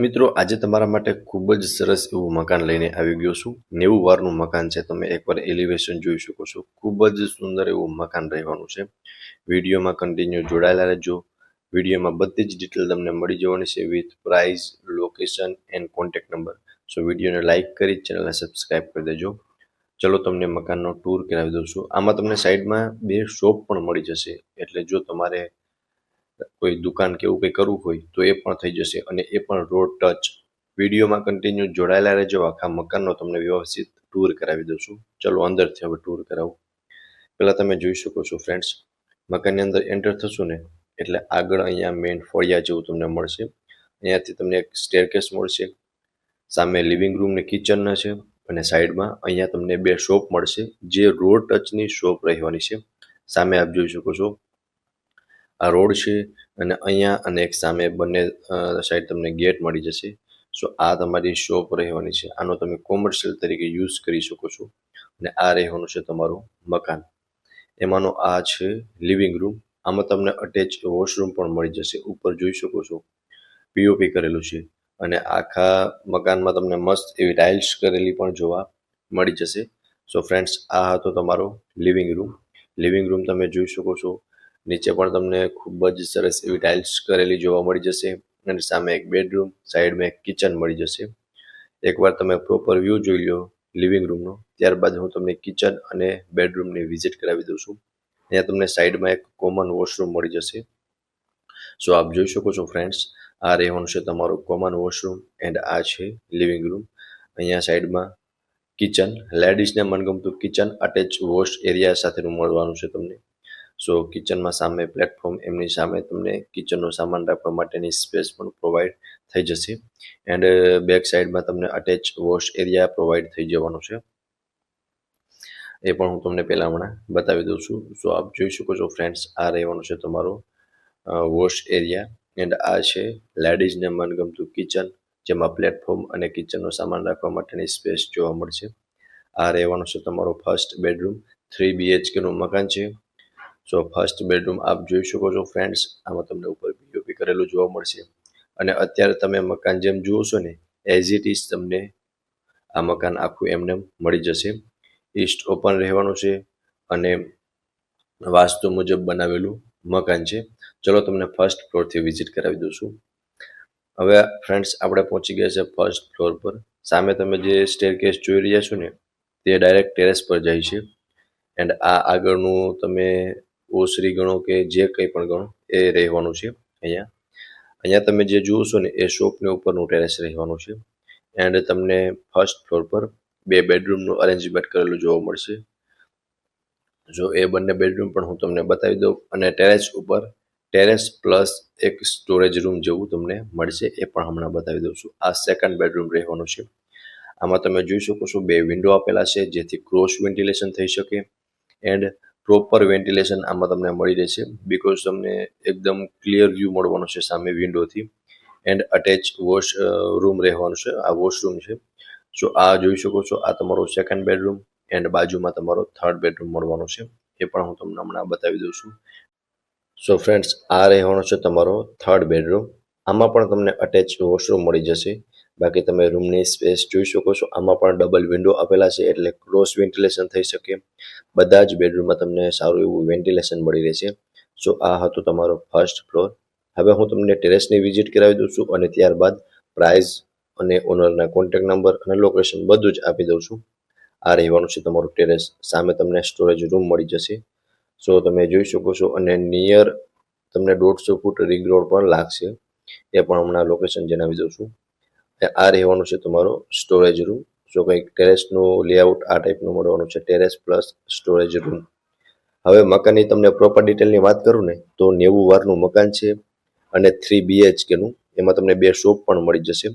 મિત્રો આજે તમારા માટે ખૂબ જ સરસ એવું મકાન લઈને આવી ગયો છું. 90 વારનું મકાન છે. તમે એકવાર એલિવેશન જોઈ શકો છો. ખૂબ જ સુંદર એવું મકાન રહેવાનું છે. વિડીયોમાં કન્ટિન્યુ જોડાયેલા રહેજો. વિડીયોમાં બધી જ ડિટેલ તમને મળી જવાની છે with price, location and contact number. So વિડીયોને લાઇક કરી ચેનલને સબસ્ક્રાઇબ કરી દેજો. ચલો તમને મકાનનો ટૂર કરાવી દઉં છું. આમાં તમને સાઈડમાં 2 શોપ પણ મળી જશે. એટલે જો તમારે કોઈ દુકાન કે એવું કંઈ કરવું હોય તો એ પણ થઈ જશે અને એ પણ રોડ ટચ. વિડીયોમાં કન્ટિન્યુ જોડાયેલા રહેજો. આખા મકાનનો તમને વ્યવસ્થિત ટૂર કરાવી દઉં છું. ચલો અંદરથી હવે ટૂર કરાવું. પહેલાં તમે જોઈ શકો છો ફ્રેન્ડ્સ, મકાનની અંદર એન્ટર થશો ને એટલે આગળ અહીંયા મેઇન ફળિયા જેવું તમને મળશે. અહીંયાથી તમને એક સ્ટેરકેસ મળશે. સામે લિવિંગ રૂમ ને કિચન છે અને સાઈડમાં અહીંયા તમને 2 શોપ મળશે જે રોડ ટચની શોપ રહેવાની છે. સામે આપ જોઈ શકો છો આ રોડ છે અને અહીંયા અને એક સામે બંને સાઈડ તમને ગેટ મળી જશે. સો આ તમારી શોપ રહેવાની છે. આનો તમે કોમર્શિયલ તરીકે યુઝ કરી શકો છો અને આ રહેવાનું છે તમારું મકાન. એમાંનો આ છે લિવિંગ રૂમ. આમાં તમને અટેચ વોશરૂમ પણ મળી જશે. ઉપર જોઈ શકો છો પીઓપી કરેલું છે અને આખા મકાનમાં તમને મસ્ત એવી ટાઇલ્સ કરેલી પણ જોવા મળી જશે. સો ફ્રેન્ડ્સ, આ હતો તમારો લિવિંગ રૂમ. લિવિંગ રૂમ તમે જોઈ શકો છો. નીચે પણ તમને ખૂબ જ સરસ એવી ટાઇલ્સ કરેલી જોવા મળી જશે અને સામે એક બેડરૂમ, સાઈડમાં એક કિચન મળી જશે. એકવાર તમે પ્રોપર વ્યૂ જોઈ લો લિવિંગ રૂમનો, ત્યારબાદ હું તમને કિચન અને બેડરૂમની વિઝિટ કરાવી દઉં છું. અહીંયા તમને સાઈડમાં એક કોમન વોશરૂમ મળી જશે. સો આપ જોઈ શકો છો ફ્રેન્ડ્સ, આ રહેવાનું છે તમારું કોમન વોશરૂમ એન્ડ આ છે લિવિંગ રૂમ. અહીંયા સાઈડમાં કિચન, લેડીઝને મનગમતું કિચન અટેચ વોશ એરિયા સાથેનું મળવાનું છે તમને. સો કિચનમાં સામે પ્લેટફોર્મ, એમની સામે તમને કિચનનો સામાન રાખવા માટેની સ્પેસ પણ પ્રોવાઈડ થઈ જશે એન્ડ બેક સાઈડમાં તમને અટેચ વોશ એરિયા પ્રોવાઈડ થઈ જવાનું છે. એ પણ હું તમને પહેલાં હમણાં બતાવી દઉં છું. સો આપ જોઈ શકો છો ફ્રેન્ડ્સ, આ રહેવાનું છે તમારો વોશ એરિયા એન્ડ આ છે લેડીઝને મનગમતું કિચન જેમાં પ્લેટફોર્મ અને કિચનનો સામાન રાખવા માટેની સ્પેસ જોવા મળશે. આ રહેવાનું છે તમારો ફર્સ્ટ બેડરૂમ. 3 BHKનું મકાન છે. સો ફર્સ્ટ બેડરૂમ આપ જોઈ શકો છો ફ્રેન્ડ્સ. આમાં તમને ઉપર પીઓપી કરેલું જોવા મળશે અને અત્યારે તમે મકાન જેમ જુઓ છો ને એઝ ઇટ ઇઝ તમને આ મકાન આખું એમને મળી જશે. ઈસ્ટ ઓપન રહેવાનું છે અને વાસ્તુ મુજબ બનાવેલું મકાન છે. ચલો તમને ફર્સ્ટ ફ્લોરથી વિઝિટ કરાવી દઉં છું. હવે ફ્રેન્ડ્સ, આપણે પહોંચી ગયા છે ફર્સ્ટ ફ્લોર પર. સામે તમે જે સ્ટેરકેસ જોઈ રહ્યા છો ને તે ડાયરેક્ટ ટેરેસ પર જાય છે એન્ડ આ આગળનું તમે ઓસરી ગણો કે જે કંઈ પણ ગણો એ રહેવાનું છે. અહીંયા તમે જે જુઓ છો ને એ શોપની ઉપરનું ટેરેસ રહેવાનું છે એન્ડ તમને ફર્સ્ટ ફ્લોર પર 2 બેડરૂમનું અરેન્જમેન્ટ કરેલું જોવા મળશે. જો એ બંને બેડરૂમ પણ હું તમને બતાવી દઉં અને ટેરેસ ઉપર ટેરેસ પ્લસ એક સ્ટોરેજ રૂમ જેવું તમને મળશે, એ પણ હમણાં બતાવી દઉં છું. આ સેકન્ડ બેડરૂમ રહેવાનું છે. આમાં તમે જોઈ શકો છો 2 વિન્ડો આપેલા છે જેથી ક્રોસ વેન્ટિલેશન થઈ શકે એન્ડ પ્રોપર વેન્ટિલેશન આમાં તમને મળી રહેશે બીકોઝ તમને એકદમ ક્લિયર વ્યૂ મળવાનો છે સામે વિન્ડોથી એન્ડ અટેચ વોશ રૂમ રહેવાનું છે. આ વોશરૂમ છે. સો આ જોઈ શકો છો, આ તમારો સેકન્ડ બેડરૂમ એન્ડ બાજુમાં તમારો થર્ડ બેડરૂમ મળવાનો છે. એ પણ હું તમને હમણાં બતાવી દઉં છું. સો ફ્રેન્ડ્સ, આ રહેવાનો છે તમારો થર્ડ બેડરૂમ. આમાં પણ તમને અટેચ વોશરૂમ મળી જશે. બાકી તમે રૂમની સ્પેસ જોઈ શકો છો. આમાં પણ ડબલ વિન્ડો આપેલા છે એટલે ક્રોસ વેન્ટિલેશન થઈ શકે. બધા જ બેડરૂમમાં તમને સારું એવું વેન્ટિલેશન મળી રહેશે. સો આ હતો તમારો ફર્સ્ટ ફ્લોર. હવે હું તમને ટેરેસની વિઝિટ કરાવી દઉં છું અને ત્યારબાદ પ્રાઇસ અને ઓનરના કોન્ટેક્ટ નંબર અને લોકેશન બધું જ આપી દઉં છું. આ રહેવાનું છે તમારું ટેરેસ. સામે તમને સ્ટોરેજ રૂમ મળી જશે. સો તમે જોઈ શકો છો અને નિયર તમને 150 ફૂટ રિંગ રોડ પણ લાગશે. એ પણ હમણાં લોકેશન જણાવી દઉં છું. આ રહેવાનું છે તમારો સ્ટોરેજ રૂમ. સો કંઈક ટેરેસનું લેઆઉટ આ ટાઈપનું મળવાનું છે, ટેરેસ પ્લસ સ્ટોરેજ રૂમ. હવે મકાનની તમને પ્રોપર ડિટેલની વાત કરું ને તો 90 વારનું મકાન છે અને 3 BHKનું. એમાં તમને 2 શોપ પણ મળી જશે.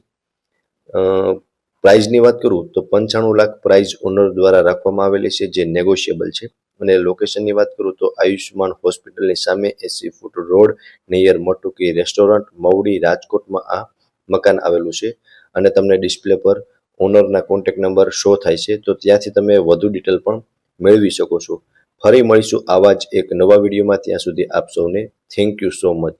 પ્રાઇઝની વાત કરું તો 95 લાખ પ્રાઇઝ ઓનર દ્વારા રાખવામાં આવેલી છે જે નેગોશિયેબલ છે. અને લોકેશનની વાત કરું તો આયુષ્માન હોસ્પિટલની સામે 80 foot road near Matuki restaurant, Mavdi, રાજકોટમાં આ મકાન આવેલું છે અને તમને ડિસ્પ્લે પર ઓનરના કોન્ટેક્ટ નંબર શો થાય છે, તો ત્યાંથી તમે વધુ ડિટેલ પણ મેળવી શકો છો. ફરી મળીશું આવા જ એક નવા વિડીયોમાં. ત્યાં સુધી આપ સૌને થેન્ક યુ સો મચ.